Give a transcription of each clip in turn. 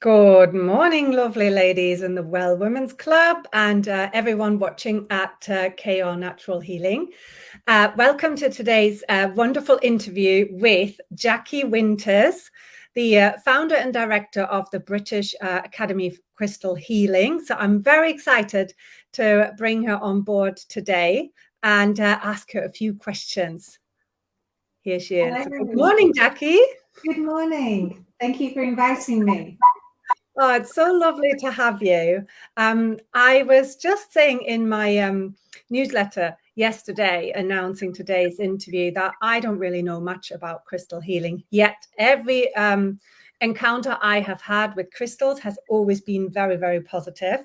Good morning, lovely ladies in the Well Women's Club and everyone watching at KR Natural Healing. Welcome to today's wonderful interview with Jackie Winters, the founder and director of the British Academy of Crystal Healing. So I'm very excited to bring her on board today and ask her a few questions. Here she is. Hello. Good morning, Jackie. Good morning. Thank you for inviting me. Oh, it's so lovely to have you. I was just saying in my newsletter yesterday, announcing today's interview, that I don't really know much about crystal healing, yet every encounter I have had with crystals has always been very, very positive.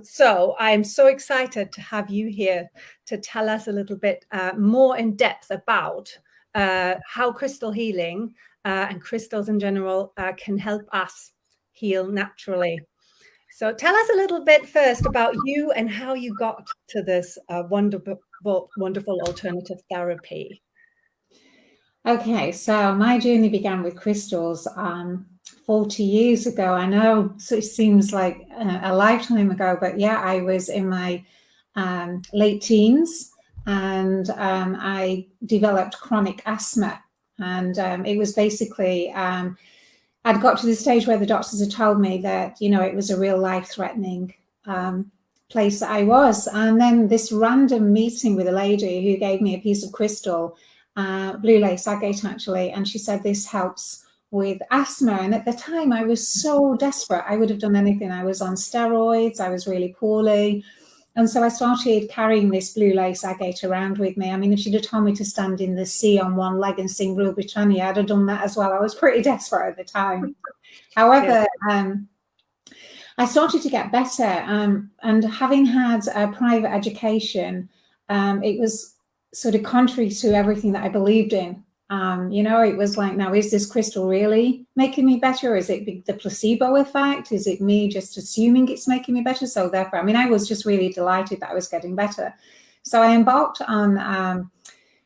So I'm so excited to have you here to tell us a little bit more in depth about how crystal healing and crystals in general can help us heal naturally. So tell us a little bit first about you and how you got to this wonderful alternative therapy. Okay, so my journey began with crystals 40 years ago. I know, so it seems like a lifetime ago, but yeah, I was in my late teens and I developed chronic asthma. And it was basically I'd got to the stage where the doctors had told me that, it was a real life-threatening place that I was. And then this random meeting with a lady who gave me a piece of crystal, blue lace agate actually, and she said this helps with asthma. And at the time I was so desperate, I would have done anything. I was on steroids, I was really poorly. And so I started carrying this blue lace agate around with me. I mean, if she'd have told me to stand in the sea on one leg and sing Rule Britannia, I'd have done that as well. I was pretty desperate at the time. However, I started to get better. And having had a private education, it was sort of contrary to everything that I believed in. It was like, now, is this crystal really making me better? Is it the placebo effect? Is it me just assuming it's making me better? So therefore, I was just really delighted that I was getting better. So I embarked on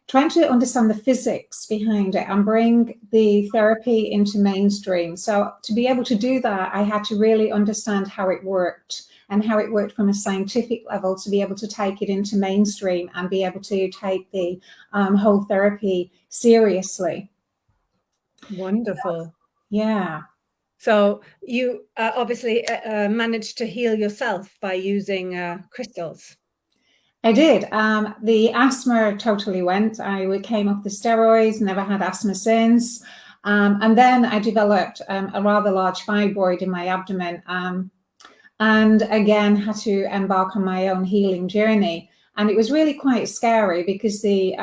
trying to understand the physics behind it and bring the therapy into mainstream. So to be able to do that, I had to really understand how it worked and how it worked from a scientific level to be able to take it into mainstream and be able to take the whole therapy seriously. Wonderful. Yeah. So you obviously managed to heal yourself by using crystals. I did. The asthma totally went. I came off the steroids, never had asthma since. And then I developed a rather large fibroid in my abdomen. And again, had to embark on my own healing journey. And it was really quite scary because the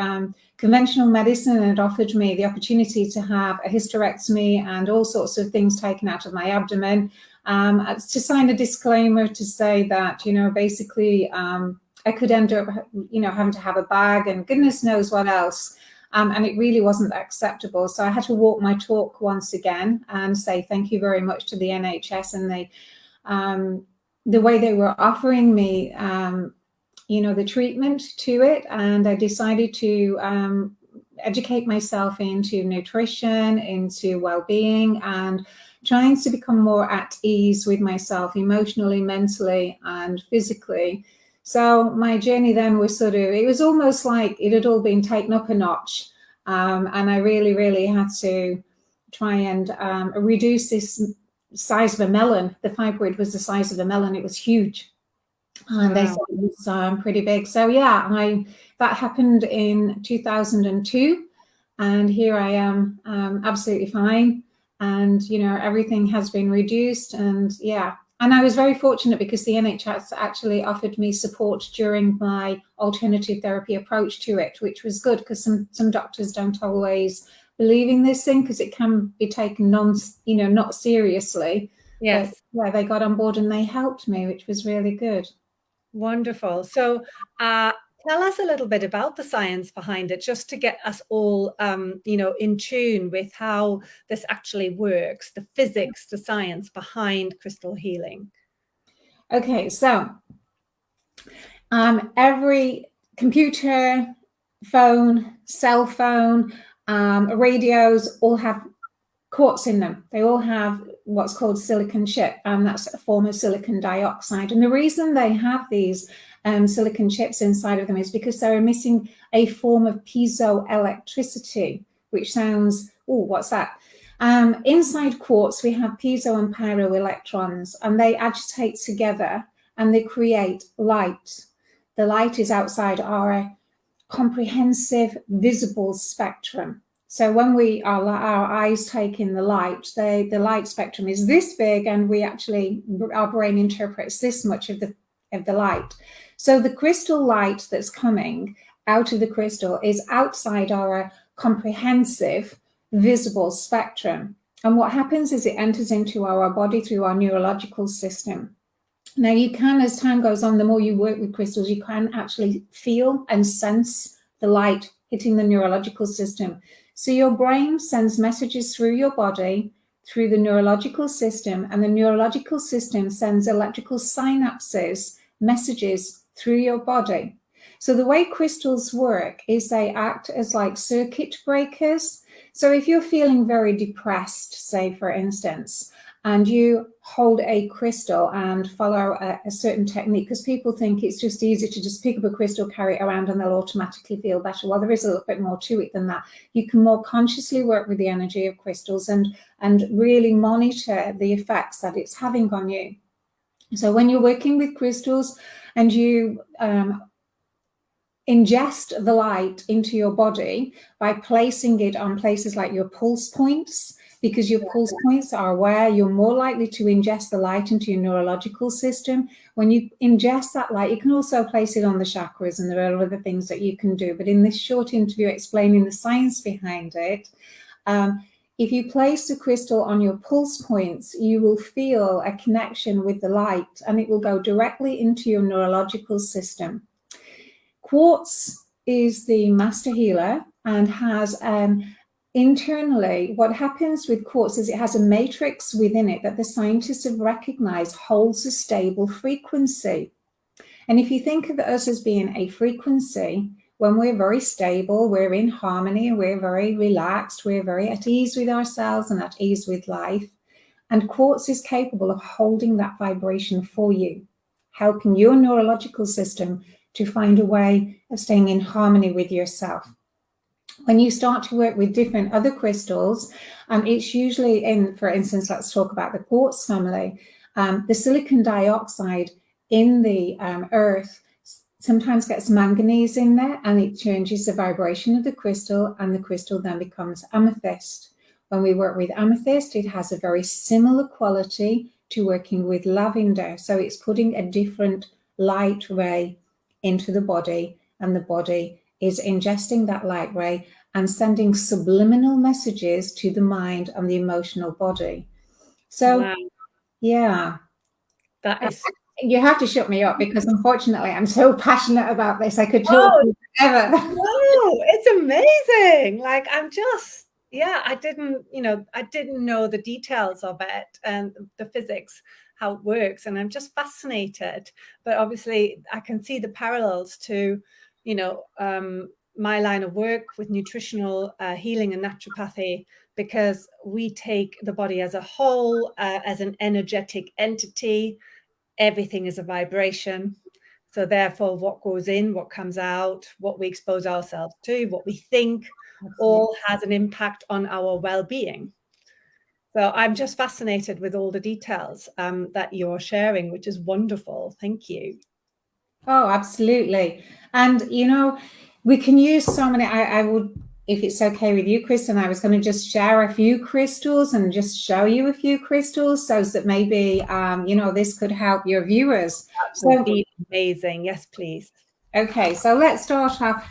conventional medicine had offered me the opportunity to have a hysterectomy and all sorts of things taken out of my abdomen, to sign a disclaimer to say that, basically I could end up, having to have a bag and goodness knows what else. And it really wasn't acceptable. So I had to walk my talk once again and say thank you very much to the NHS and the way they were offering me, the treatment to it. And I decided to educate myself into nutrition, into well-being, and trying to become more at ease with myself emotionally, mentally, and physically. So my journey then was it was almost like it had all been taken up a notch. And I really, really had to try and reduce this size of a melon. The fibroid was the size of a melon. It was huge. And they said it was pretty big. So yeah, that happened in 2002. And here I am, absolutely fine. And, everything has been reduced. And yeah, and I was very fortunate because the NHS actually offered me support during my alternative therapy approach to it, which was good because some doctors don't always believe in this thing because it can be taken not seriously. Yes. But yeah, they got on board and they helped me, which was really good. Wonderful. So tell us a little bit about the science behind it, just to get us all, in tune with how this actually works, the physics, the science behind crystal healing. Okay, so every computer, phone, cell phone, radios all have quartz in them. They all have what's called silicon chip, and that's a form of silicon dioxide. And the reason they have these silicon chips inside of them is because they're emitting a form of piezoelectricity, which sounds, oh, what's that? Inside quartz, we have piezo and pyro electrons, and they agitate together and they create light. The light is outside our comprehensive visible spectrum. So when our eyes take in the light spectrum is this big, and our brain interprets this much of the light. So the crystal light that's coming out of the crystal is outside our comprehensive visible spectrum. And what happens is it enters into our body through our neurological system. Now you can, as time goes on, the more you work with crystals, you can actually feel and sense the light hitting the neurological system. So your brain sends messages through your body, through the neurological system, and the neurological system sends electrical synapses, messages through your body. So the way crystals work is they act as like circuit breakers. So if you're feeling very depressed, say for instance, and you hold a crystal and follow a certain technique, because people think it's just easy to just pick up a crystal, carry it around, and they'll automatically feel better. Well, there is a little bit more to it than that. You can more consciously work with the energy of crystals and really monitor the effects that it's having on you. So when you're working with crystals and you ingest the light into your body by placing it on places like your pulse points, because your pulse points are where you're more likely to ingest the light into your neurological system. When you ingest that light, you can also place it on the chakras, and there are other things that you can do. But in this short interview explaining the science behind it, if you place the crystal on your pulse points, you will feel a connection with the light, and it will go directly into your neurological system. Quartz is the master healer and has internally, what happens with quartz is it has a matrix within it that the scientists have recognized holds a stable frequency. And if you think of us as being a frequency, when we're very stable, we're in harmony, we're very relaxed, we're very at ease with ourselves and at ease with life. And quartz is capable of holding that vibration for you, helping your neurological system to find a way of staying in harmony with yourself. When you start to work with different other crystals, it's usually in, for instance, let's talk about the quartz family. The silicon dioxide in the earth sometimes gets manganese in there, and it changes the vibration of the crystal, and the crystal then becomes amethyst. When we work with amethyst, it has a very similar quality to working with lavender. So it's putting a different light ray into the body, and the body is ingesting that light ray and sending subliminal messages to the mind and the emotional body. So, wow. Yeah. That is... You have to shut me up, because unfortunately I'm so passionate about this. I could talk forever. No, it's amazing. Like, I'm just, I didn't know the details of it and the physics, how it works. And I'm just fascinated. But obviously I can see the parallels to, my line of work with nutritional healing and naturopathy, because we take the body as a whole, as an energetic entity. Everything is a vibration. So therefore, what goes in, what comes out, what we expose ourselves to, what we think, all has an impact on our well-being. So I'm just fascinated with all the details that you're sharing, which is wonderful. Thank you. Oh, absolutely. And, we can use so many. I would, if it's okay with you, Kristen, I was going to just share a few crystals and just show you a few crystals so that maybe, this could help your viewers. That would be amazing. Yes, please. Okay, so let's start off.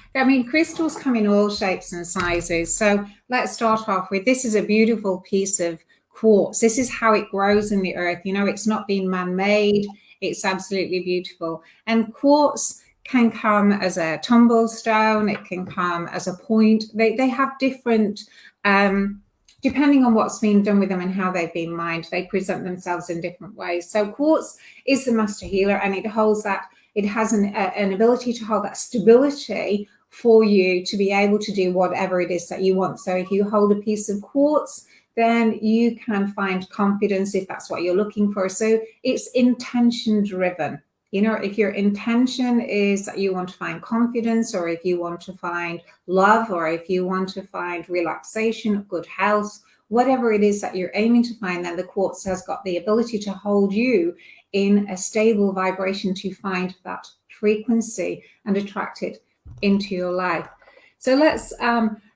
Crystals come in all shapes and sizes. So let's start off with, this is a beautiful piece of quartz. This is how it grows in the earth. It's not been man-made. It's absolutely beautiful. And quartz can come as a tumble stone. It can come as a point. They have different, depending on what's been done with them and how they've been mined, they present themselves in different ways. So quartz is the master healer, and it holds that, it has an ability to hold that stability for you to be able to do whatever it is that you want. So if you hold a piece of quartz, then you can find confidence if that's what you're looking for. So it's intention driven. You know, if your intention is that you want to find confidence, or if you want to find love, or if you want to find relaxation, good health, whatever it is that you're aiming to find, then the quartz has got the ability to hold you in a stable vibration to find that frequency and attract it into your life. So let's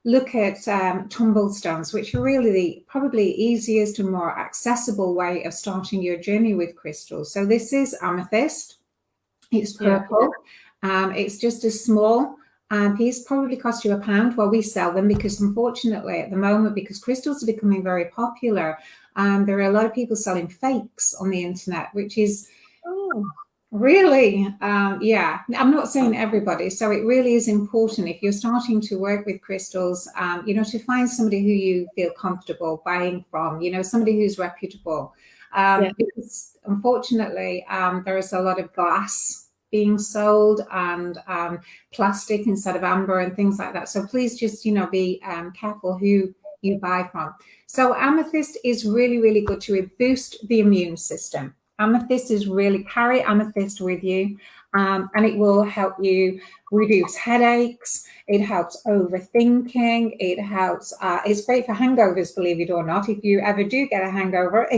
look at tumblestones, which are really the probably easiest and more accessible way of starting your journey with crystals. So this is amethyst. It's purple. Yeah. It's just a small piece, probably cost you £1. Well, we sell them because unfortunately at the moment, because crystals are becoming very popular, there are a lot of people selling fakes on the internet, which is really, yeah, I'm not saying everybody. So it really is important if you're starting to work with crystals, you know, to find somebody who you feel comfortable buying from, you know, somebody who's reputable. Because unfortunately, there is a lot of glass being sold and plastic instead of amber and things like that. So please just, you know, be careful who you buy from. So amethyst is really, really good to boost the immune system. Amethyst is really, carry amethyst with you, and it will help you reduce headaches. It helps overthinking. It helps, it's great for hangovers, believe it or not. If you ever do get a hangover,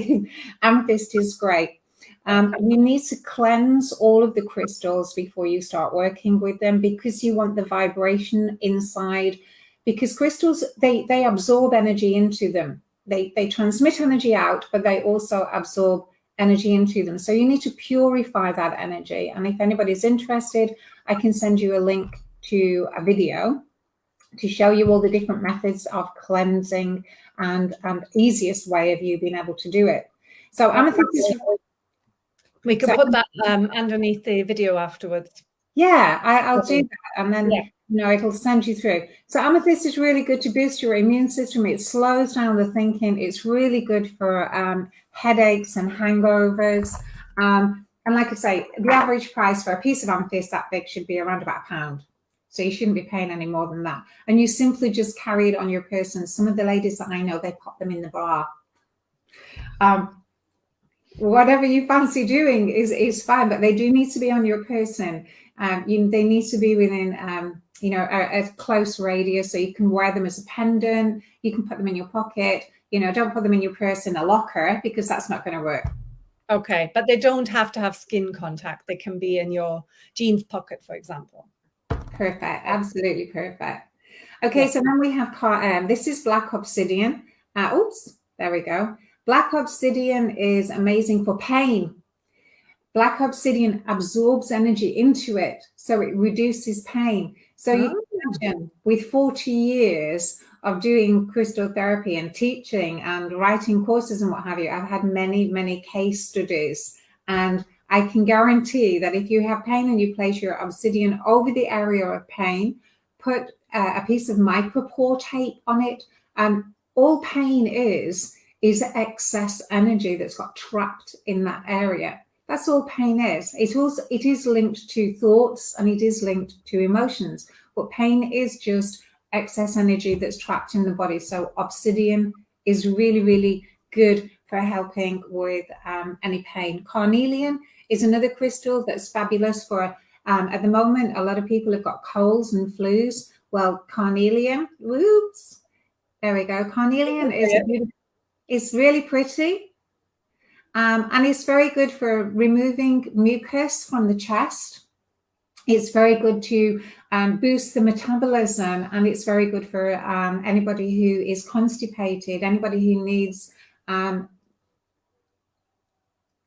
amethyst is great. You need to cleanse all of the crystals before you start working with them, because you want the vibration inside, because crystals, they absorb energy into them. They transmit energy out, but they also absorb energy into them. So you need to purify that energy. And if anybody's interested, I can send you a link to a video to show you all the different methods of cleansing and easiest way of you being able to do it. So amethyst is... We can put that underneath the video afterwards. Yeah, I'll do that. And then, you know, it'll send you through. So amethyst is really good to boost your immune system. It slows down the thinking. It's really good for headaches and hangovers. And like I say, the average price for a piece of amethyst that big should be around about £1. So you shouldn't be paying any more than that. And you simply just carry it on your person. Some of the ladies that I know, they pop them in the bra. Whatever you fancy doing is fine, but they do need to be on your person. They need to be within, you know, a close radius, so you can wear them as a pendant. You can put them in your pocket. You know, don't put them in your purse in a locker, because that's not going to work. Okay, but they don't have to have skin contact. They can be in your jeans pocket, for example. Perfect, absolutely perfect. Okay, so then we have this is black obsidian. Oops, there we go. Black obsidian is amazing for pain. Black obsidian absorbs energy into it, so it reduces pain. So you can imagine, with 40 years of doing crystal therapy and teaching and writing courses and what have you, I've had many, many case studies. And I can guarantee that if you have pain and you place your obsidian over the area of pain, put a piece of micropore tape on it, and all pain is excess energy that's got trapped in that area. That's all pain is. It is linked to thoughts and it is linked to emotions, but pain is just excess energy that's trapped in the body. So obsidian is really, really good for helping with any pain. Carnelian is another crystal that's fabulous for, at the moment, a lot of people have got colds and flus. Well, carnelian, whoops, there we go. Carnelian is beautiful. It's really pretty, and it's very good for removing mucus from the chest. It's very good to boost the metabolism, and it's very good for anybody who is constipated, anybody who needs an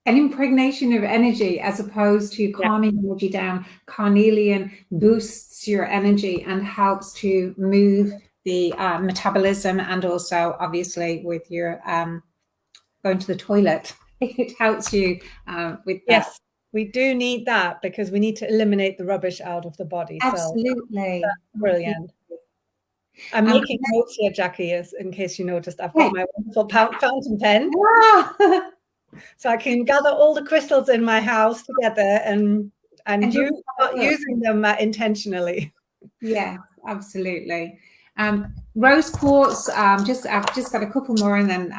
impregnation of energy as opposed to calming energy down. Carnelian boosts your energy and helps to move the metabolism, and also obviously with your going to the toilet, it helps you with that. Yes, we do need that, because we need to eliminate the rubbish out of the body. Absolutely. So brilliant. I'm making notes here, Jackie, in case you noticed. I've got my wonderful fountain pen. So I can gather all the crystals in my house together and start using them intentionally. Yeah, absolutely. Rose quartz, I've just got a couple more, and then,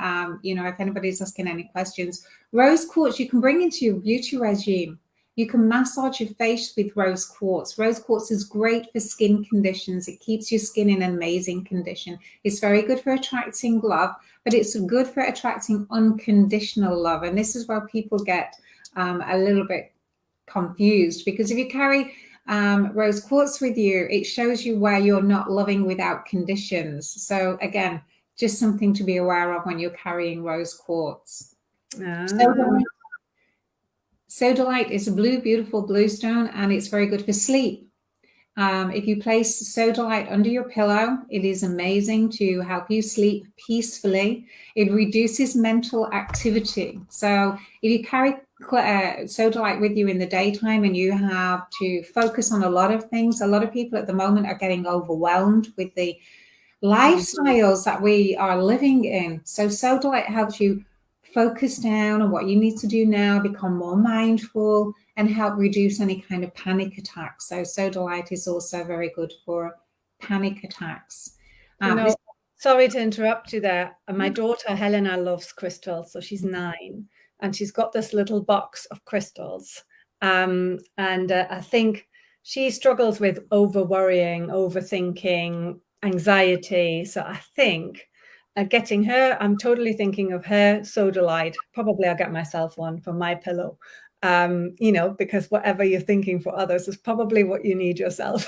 if anybody's asking any questions, rose quartz you can bring into your beauty regime. You can massage your face with rose quartz. Rose quartz is great for skin conditions. It keeps your skin in an amazing condition. It's very good for attracting love, but it's good for attracting unconditional love. And this is where people get a little bit confused, because if you carry rose quartz with you, it shows you where you're not loving without conditions. So again, just something to be aware of when you're carrying rose quartz. Sodalite is a beautiful blue stone, and it's very good for sleep. If you place sodalite under your pillow, it is amazing to help you sleep peacefully. It reduces mental activity. So if you carry sodalite with you in the daytime and you have to focus on a lot of things, a lot of people at the moment are getting overwhelmed with the lifestyles that we are living in. So sodalite helps you focus down on what you need to do now, become more mindful, and help reduce any kind of panic attacks. So sodalite is also very good for panic attacks. Sorry to interrupt you there. My daughter Helena loves crystals, so she's 9, and she's got this little box of crystals. I think she struggles with over-worrying, overthinking, anxiety. So I think getting her, I'm totally thinking of her sodalite. Probably I'll get myself one for my pillow, because whatever you're thinking for others is probably what you need yourself.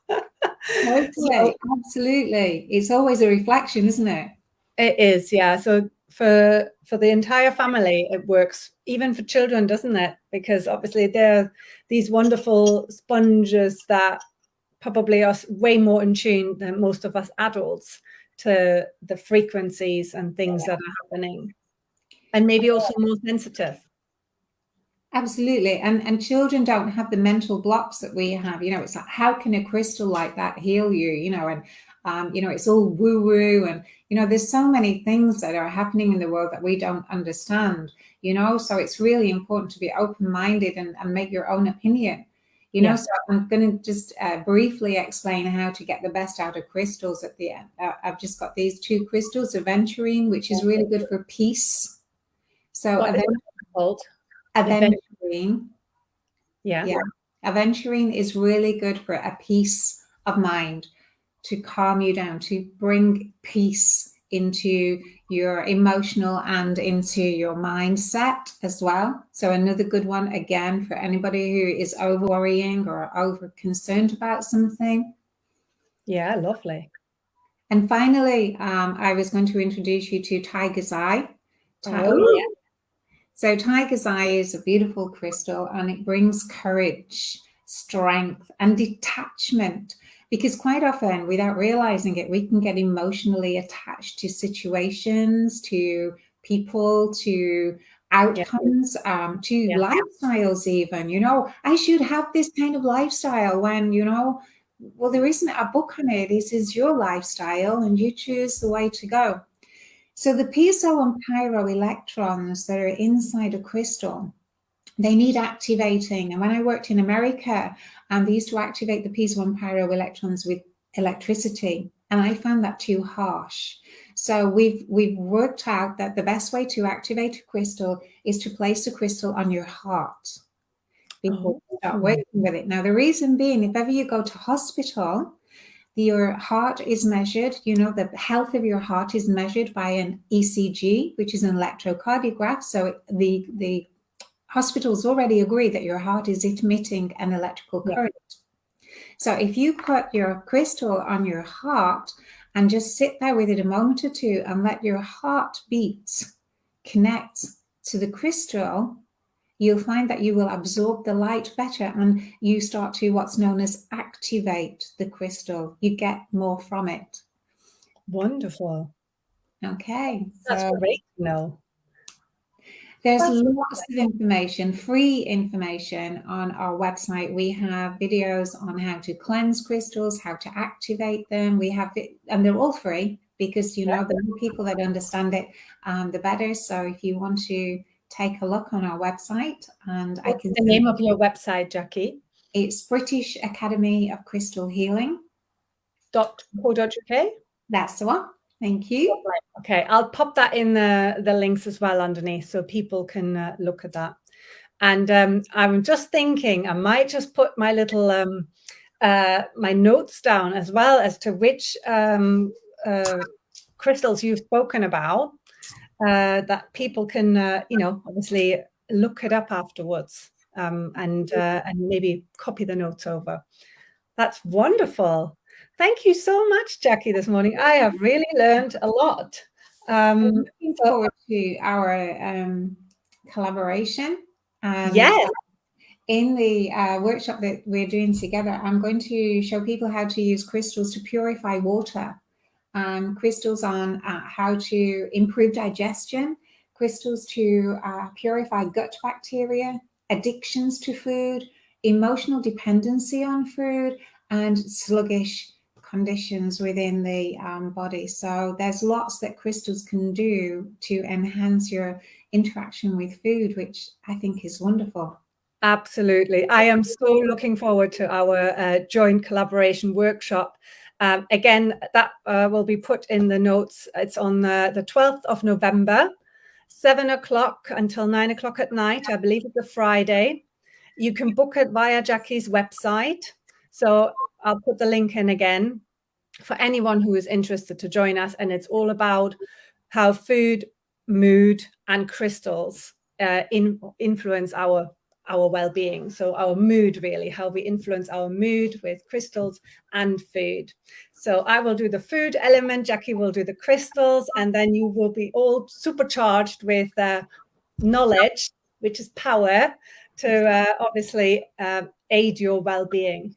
Totally, absolutely. It's always a reflection, isn't it? It is, yeah. So for the entire family, it works, even for children, doesn't it? Because obviously they're these wonderful sponges that probably are way more in tune than most of us adults to the frequencies and things that are happening, and maybe also more sensitive. Absolutely. And children don't have the mental blocks that we have. It's like, how can a crystal like that heal you? And it's all woo-woo. And, there's so many things that are happening in the world that we don't understand, so it's really important to be open-minded and make your own opinion. So I'm going to just briefly explain how to get the best out of crystals at the end. I've just got these 2 crystals, Aventurine, which is really good for peace. So Aventurine. Yeah. Aventurine is really good for a peace of mind, to calm you down, to bring peace into your emotional and into your mindset as well. So another good one, again, for anybody who is over worrying or over concerned about something. Yeah, lovely. And finally, I was going to introduce you to Tiger's Eye. So Tiger's Eye is a beautiful crystal, and it brings courage, strength, and detachment. Because quite often, without realizing it, we can get emotionally attached to situations, to people, to outcomes, to lifestyles even. I should have this kind of lifestyle when, well, there isn't a book on it. This is your lifestyle, and you choose the way to go. So the piezo and pyro electrons that are inside a crystal, they need activating. And when I worked in America, they used to activate the piezo and pyro electrons with electricity, and I found that too harsh. So we've worked out that the best way to activate a crystal is to place the crystal on your heart before you start working with it. Now, the reason being, if ever you go to hospital, your heart is measured, the health of your heart is measured by an ECG, which is an electrocardiograph. So the hospitals already agree that your heart is emitting an electrical current. So if you put your crystal on your heart and just sit there with it a moment or two and let your heartbeat connect to the crystal, you'll find that you will absorb the light better, and you start to what's known as activate the crystal. You get more from it. Wonderful. Okay. That's great to know. There's lots of information, free information on our website. We have videos on how to cleanse crystals, how to activate them. We have it, and they're all free because, the more people that understand it, the better. So if you want to take a look on our website, and what's the name of your website, Jackie? It's British Academy of Crystal Healing. That's the one. Thank you. Okay, I'll pop that in the links as well underneath so people can look at that. And I'm just thinking I might just put my little my notes down as well as to which crystals you've spoken about, that people can, obviously look it up afterwards, and maybe copy the notes over. That's wonderful. Thank you so much, Jackie, this morning. I have really learned a lot. Looking forward to our collaboration. Yes. In the workshop that we're doing together, I'm going to show people how to use crystals to purify water, crystals on how to improve digestion, crystals to purify gut bacteria, addictions to food, emotional dependency on food, and sluggish conditions within the body. So there's lots that crystals can do to enhance your interaction with food, which I think is wonderful. Absolutely. I am so looking forward to our joint collaboration workshop. Again, that will be put in the notes. It's on the 12th of November, 7 o'clock until 9 o'clock at night. I believe it's a Friday. You can book it via Jackie's website. So I'll put the link in again for anyone who is interested to join us. And it's all about how food, mood, and crystals influence our well-being. So our mood, really, how we influence our mood with crystals and food. So I will do the food element, Jackie will do the crystals, and then you will be all supercharged with knowledge, which is power, to obviously aid your well-being.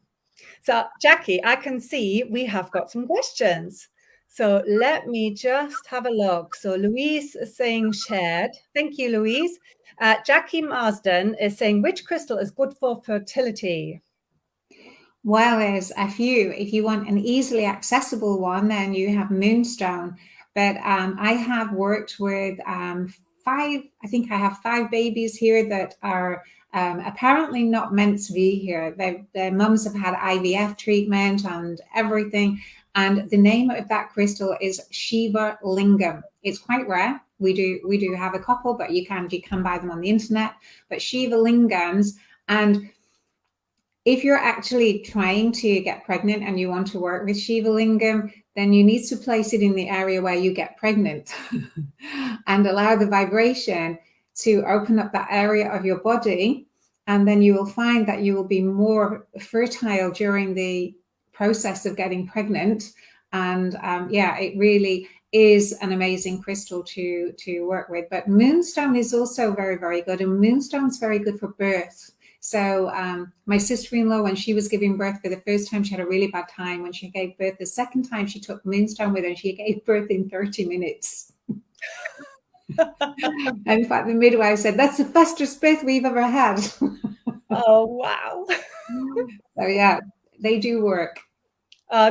So Jackie, I can see we have got some questions. So let me just have a look. So Louise is saying shared. Thank you, Louise. Jackie Marsden is saying, which crystal is good for fertility? Well, there's a few. If you want an easily accessible one, then you have Moonstone. But I have worked with I think I have 5 babies here that are apparently not meant to be here. Their mums have had IVF treatment and everything. And the name of that crystal is Shiva Lingam. It's quite rare. We do have a couple, but you can buy them on the internet. But Shiva Lingams, and if you're actually trying to get pregnant and you want to work with Shiva Lingam, then you need to place it in the area where you get pregnant and allow the vibration to open up that area of your body. And then you will find that you will be more fertile during the process of getting pregnant. And it really is an amazing crystal to work with. But Moonstone is also very, very good. And Moonstone's very good for birth. So my sister-in-law, when she was giving birth for the first time, she had a really bad time. When she gave birth the second time, she took Moonstone with her and she gave birth in 30 minutes. In fact, the midwife said, that's the fastest birth we've ever had. Oh, wow. So yeah, they do work.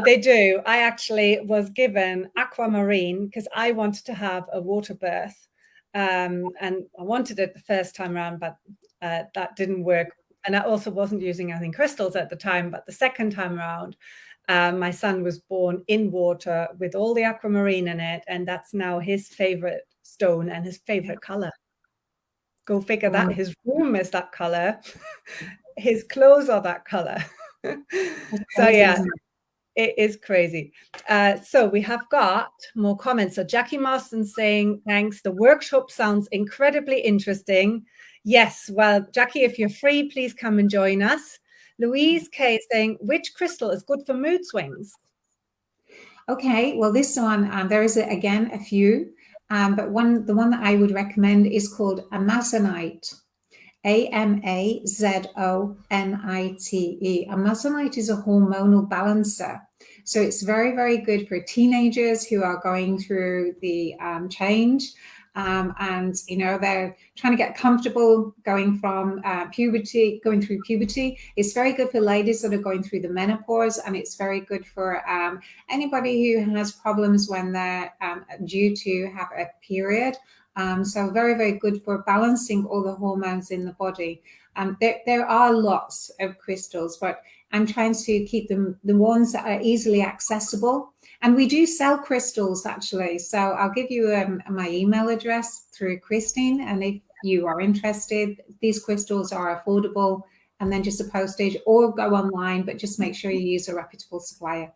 They do. I actually was given aquamarine because I wanted to have a water birth. And I wanted it the first time around, but that didn't work. And I also wasn't using, I think, crystals at the time. But the second time around, my son was born in water with all the aquamarine in it. And that's now his favorite stone and his favorite color. Go figure that. His room is that color. His clothes are that color. So yeah, it is crazy. So we have got more comments. So Jackie Marston saying, thanks. The workshop sounds incredibly interesting. Yes, well, Jackie, if you're free, please come and join us. Louise K saying, which crystal is good for mood swings? Okay, well, this one, there is, again, a few, but the one that I would recommend is called Amazonite. Amazonite. Amazonite is a hormonal balancer. So it's very, very good for teenagers who are going through the change. And, they're trying to get comfortable going from going through puberty. It's very good for ladies that are going through the menopause. And it's very good for anybody who has problems when they're due to have a period. So very, very good for balancing all the hormones in the body. There are lots of crystals, but I'm trying to keep them the ones that are easily accessible. And we do sell crystals, actually. So I'll give you my email address through Christine. And if you are interested, these crystals are affordable, and then just a postage, or go online, but just make sure you use a reputable supplier.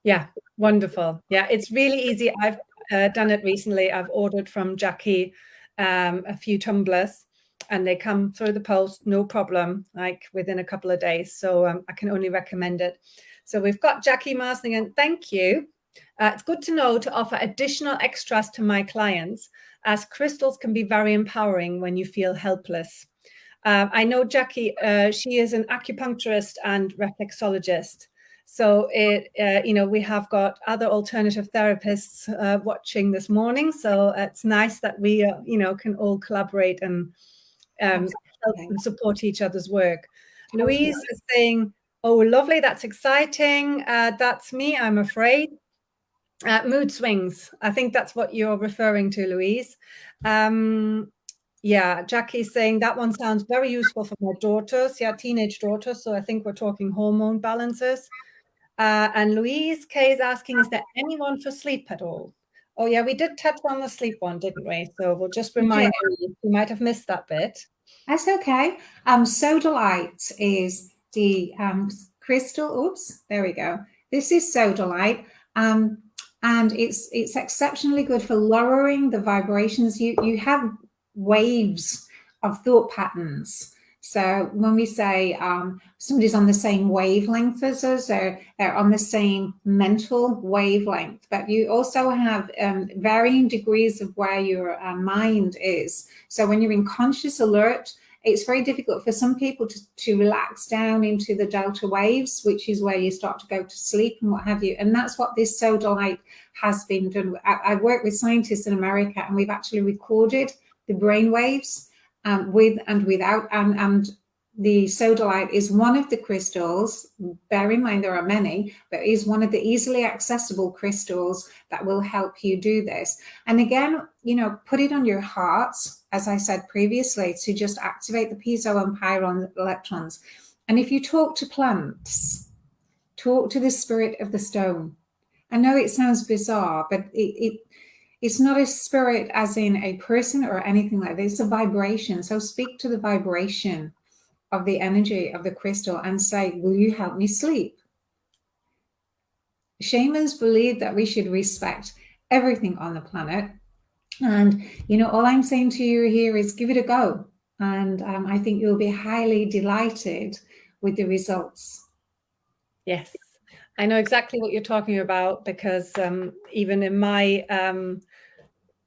Yeah, wonderful. Yeah, it's really easy. I've done it recently. I've ordered from Jackie a few tumblers, and they come through the post, no problem, like within a couple of days. So I can only recommend it. So we've got Jackie Marsling, thank you. It's good to know to offer additional extras to my clients, as crystals can be very empowering when you feel helpless. I know Jackie, she is an acupuncturist and reflexologist. So we have got other alternative therapists watching this morning. So it's nice that we, can all collaborate and help and support each other's work. Louise is saying, "Oh, lovely! That's exciting. That's me. I'm afraid." Mood swings. I think that's what you're referring to, Louise. Yeah, Jackie's saying that one sounds very useful for my daughters. Yeah, teenage daughters. So I think we're talking hormone balances. And Louise K is asking, is there anyone for sleep at all? Oh, yeah, we did touch on the sleep one, didn't we? So we'll just remind you might have missed that bit. That's okay. Sodalite is the crystal. Oops, there we go. This is Sodalite. And it's exceptionally good for lowering the vibrations. You have waves of thought patterns. So when we say somebody's on the same wavelength as us, or they're on the same mental wavelength, but you also have varying degrees of where your mind is. So when you're in conscious alert, it's very difficult for some people to relax down into the delta waves, which is where you start to go to sleep and what have you. And that's what this Sodalite has been done. I work with scientists in America, and we've actually recorded the brain waves with and without. And the Sodalite is one of the crystals. Bear in mind, there are many, but is one of the easily accessible crystals that will help you do this. And again, put it on your heart, as I said previously, to just activate the piezo and pyrron electrons. And if you talk to plants, talk to the spirit of the stone. I know it sounds bizarre, but it's not a spirit as in a person or anything like that. It's a vibration. So speak to the vibration of the energy of the crystal and say, will you help me sleep? Shamans believe that we should respect everything on the planet. And, all I'm saying to you here is give it a go. And I think you'll be highly delighted with the results. Yes, I know exactly what you're talking about, because even in my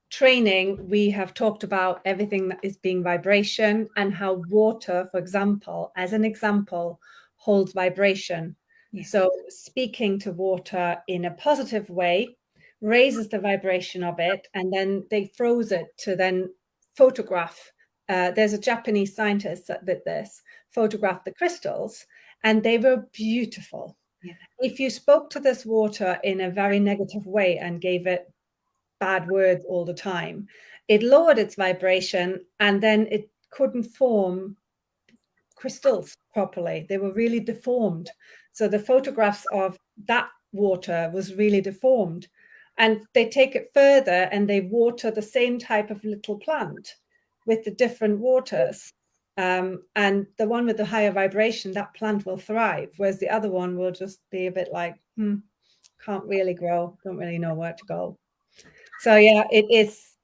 training, we have talked about everything that is being vibration, and how water, for example, as an example, holds vibration. Yes. So speaking to water in a positive way raises the vibration of it, and then they froze it to then photograph. There's a Japanese scientist that did this, photographed the crystals, and they were beautiful. Yeah. If you spoke to this water in a very negative way and gave it bad words all the time, it lowered its vibration, and then it couldn't form crystals properly. They were really deformed. So the photographs of that water was really deformed. And they take it further and they water the same type of little plant with the different waters. And the one with the higher vibration, that plant will thrive, whereas the other one will just be a bit like, can't really grow, don't really know where to go. So yeah, it is.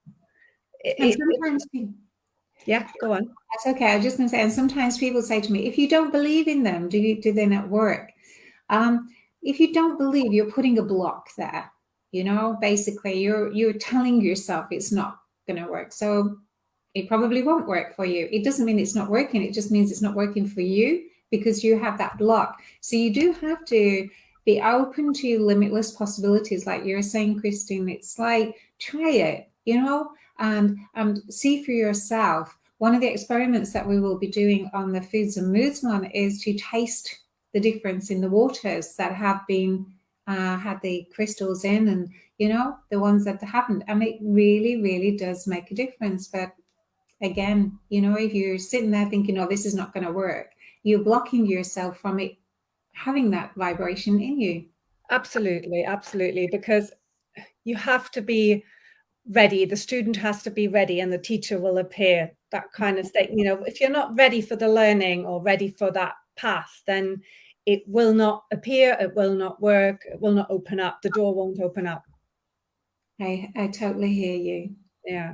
Yeah, go on. That's okay. I was just going to say, and sometimes people say to me, if you don't believe in them, do they not work? If you don't believe, you're putting a block there. Basically, you're telling yourself it's not going to work. So it probably won't work for you. It doesn't mean it's not working. It just means it's not working for you because you have that block. So you do have to be open to limitless possibilities. Like you're saying, Christine, it's like, try it, and see for yourself. One of the experiments that we will be doing on the Foods and Moods one is to taste the difference in the waters that have been had the crystals in, and the ones that haven't, and it really, really does make a difference. But again, if you're sitting there thinking, oh, this is not going to work, you're blocking yourself from it having that vibration in you. Absolutely, absolutely, because you have to be ready. The student has to be ready and the teacher will appear, that kind of thing. If you're not ready for the learning or ready for that path, then it will not appear, it will not work, it will not open up, the door won't open up. I totally hear you. Yeah.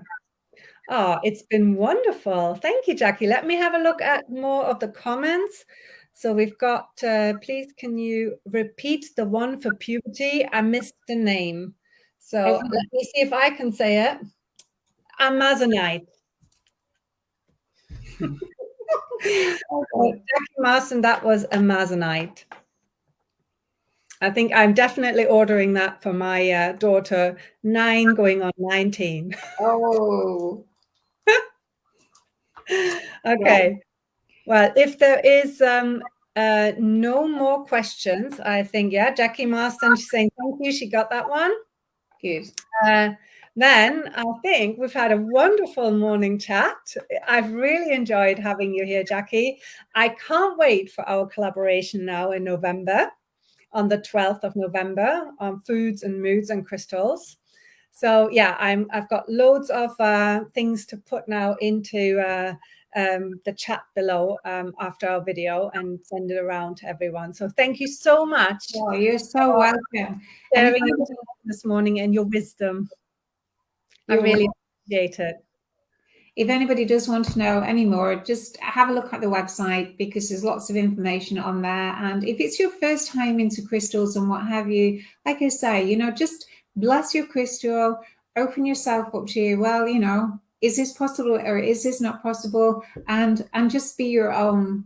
Oh, it's been wonderful. Thank you, Jackie. Let me have a look at more of the comments. So we've got, please, can you repeat the one for puberty? I missed the name. So let me see if I can say it. Amazonite. Jackie Marston, that was Amazonite. I think I'm definitely ordering that for my daughter, 9 going on 19. Oh. Okay. Well, if there is no more questions, I think, yeah, Jackie Marston, she's saying thank you. She got that one. Good. Then I think we've had a wonderful morning chat. I've really enjoyed having you here, Jackie. I can't wait for our collaboration now in November, on the 12th of November, on foods and moods and crystals. So yeah, I've got loads of things to put now into the chat below after our video and send it around to everyone. So thank you so much. Oh, you're so welcome. Sharing this morning and your wisdom. I really appreciate it. If anybody does want to know any more, just have a look at the website because there's lots of information on there. And if it's your first time into crystals and what have you, like I say, just bless your crystal, open yourself up to, well, is this possible or is this not possible? And just be your own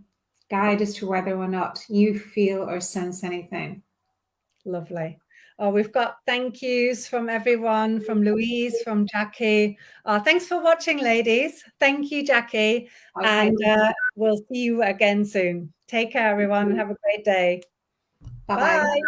guide as to whether or not you feel or sense anything. Lovely. Oh, we've got thank yous from everyone, from Louise, from Jackie. Thanks for watching, ladies. Thank you, Jackie. Okay. And we'll see you again soon. Take care, everyone. Have a great day. Bye-bye. Bye.